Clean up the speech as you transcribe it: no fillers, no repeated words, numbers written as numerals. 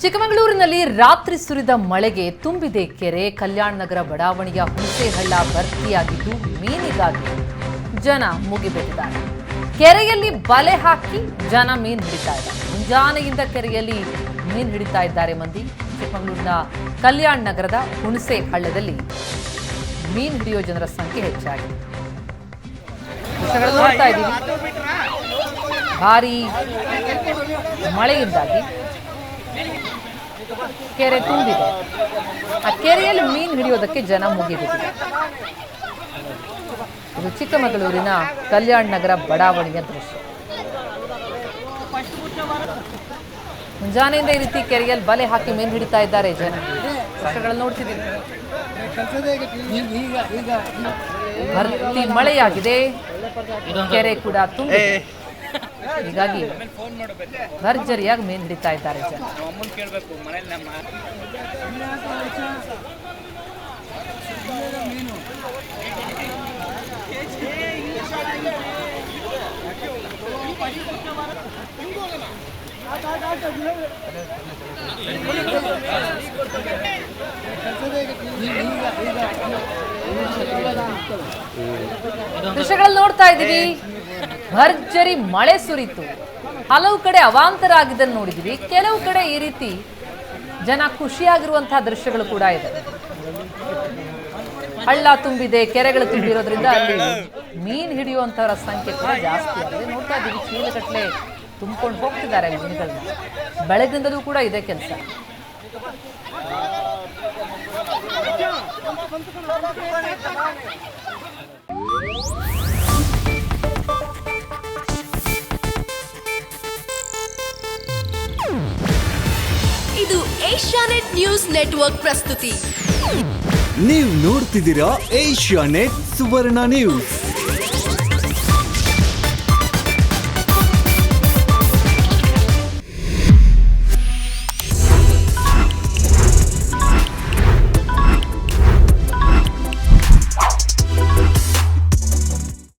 ಚಿಕ್ಕಮಗಳೂರಿನಲ್ಲಿ ರಾತ್ರಿ ಸುರಿದ ಮಳೆಗೆ ತುಂಬಿದೆ ಕೆರೆ. ಕಲ್ಯಾಣ ನಗರ ಬಡಾವಣೆಯ ಹುಣಸೆಹಳ್ಳ ಭರ್ತಿಯಾಗಿದ್ದು ಮೀನಿಗಾಗಿ ಜನ ಮುಗಿಬಿದ್ದಿದ್ದಾರೆ. ಕೆರೆಯಲ್ಲಿ ಬಲೆ ಹಾಕಿ ಜನ ಮೀನು ಹಿಡಿತಾ ಇದ್ದಾರೆ. ಮುಂಜಾನೆಯಿಂದ ಕೆರೆಯಲ್ಲಿ ಮೀನು ಹಿಡಿತಾ ಇದ್ದಾರೆ ಮಂದಿ. ಚಿಕ್ಕಮಗಳೂರಿನ ಕಲ್ಯಾಣ ನಗರದ ಹುಣಸೆಹಳ್ಳದಲ್ಲಿ ಮೀನು ಹಿಡಿಯೋ ಜನರ ಸಂಖ್ಯೆ ಹೆಚ್ಚಾಗಿದೆ. ದೃಶ್ಯಗಳನ್ನು ನೋಡ್ತಾ ಇದ್ದೀವಿ. ಭಾರೀ ಮಳೆಯಿಂದಾಗಿ ಕೆರೆ ತುಂಬಿದೆ. ಆ ಕೆರೆಯಲ್ಲಿ ಮೀನು ಹಿಡಿಯೋದಕ್ಕೆ ಜನ ಮುಗಿಬಿದ್ದಿದೆ. ಇದು ಚಿಕ್ಕಮಗಳೂರಿನ ಕಲ್ಯಾಣ ನಗರ ಬಡಾವಣೆಯ ದೃಶ್ಯ. ಮುಂಜಾನೆಯಿಂದ ಈ ರೀತಿ ಕೆರೆಯಲ್ಲಿ ಬಲೆ ಹಾಕಿ ಮೀನು ಹಿಡಿತಾ ಇದ್ದಾರೆ ಜನ. ದೃಶ್ಯಗಳನ್ನು ನೋಡ್ತಿದ್ದೀವಿ. ಭರ್ತಿ ಮಳೆಯಾಗಿದೆ, ಕೆರೆ ಕೂಡ ತುಂಬಿದೆ. ಹೀಗಾಗಿ ಭರ್ಜರಿಯಾಗಿ ಮೀನು ಹಿಡಿತಾ ಇದ್ದಾರೆ ಜನ. ದೃಶ್ಯಗಳಲ್ಲಿ ನೋಡ್ತಾ ಇದ್ದೀವಿ. ಭರ್ಜರಿ ಮಳೆ ಸುರಿತು. ಹಲವು ಕಡೆ ಅವಾಂತರ ಆಗಿದ್ದನ್ನು ನೋಡಿದೀವಿ. ಕೆಲವು ಕಡೆ ಈ ರೀತಿ ಜನ ಖುಷಿಯಾಗಿರುವಂತಹ ದೃಶ್ಯಗಳು ಕೂಡ ಇದೆ. ಹಳ್ಳ ತುಂಬಿದೆ, ಕೆರೆಗಳು ತುಂಬಿರೋದ್ರಿಂದ ಅಲ್ಲಿ ಮೀನು ಹಿಡಿಯುವಂತವರ ಸಂಖ್ಯೆ ಕೂಡ ಜಾಸ್ತಿ ಆಗಿದೆ. ನೋಡ್ತಾ ಇದ್ದೀವಿ, ಚೀಲಗಟ್ಟಲೆ ತುಂಬಿಕೊಂಡು ಹೋಗ್ತಿದ್ದಾರೆ ಮೀನುಗಳನ್ನ. ಬೆಳಗ್ಗಿಂದಲೂ ಕೂಡ ಇದೇ ಕೆಲಸ. ಇದು ಏಷ್ಯಾನೆಟ್ ನ್ಯೂಸ್ ನೆಟ್ವರ್ಕ್ ಪ್ರಸ್ತುತಿ. ನೀವು ನೋಡ್ತಿದ್ದೀರಾ ಏಷ್ಯಾನೆಟ್ ಸುವರ್ಣ ನ್ಯೂಸ್.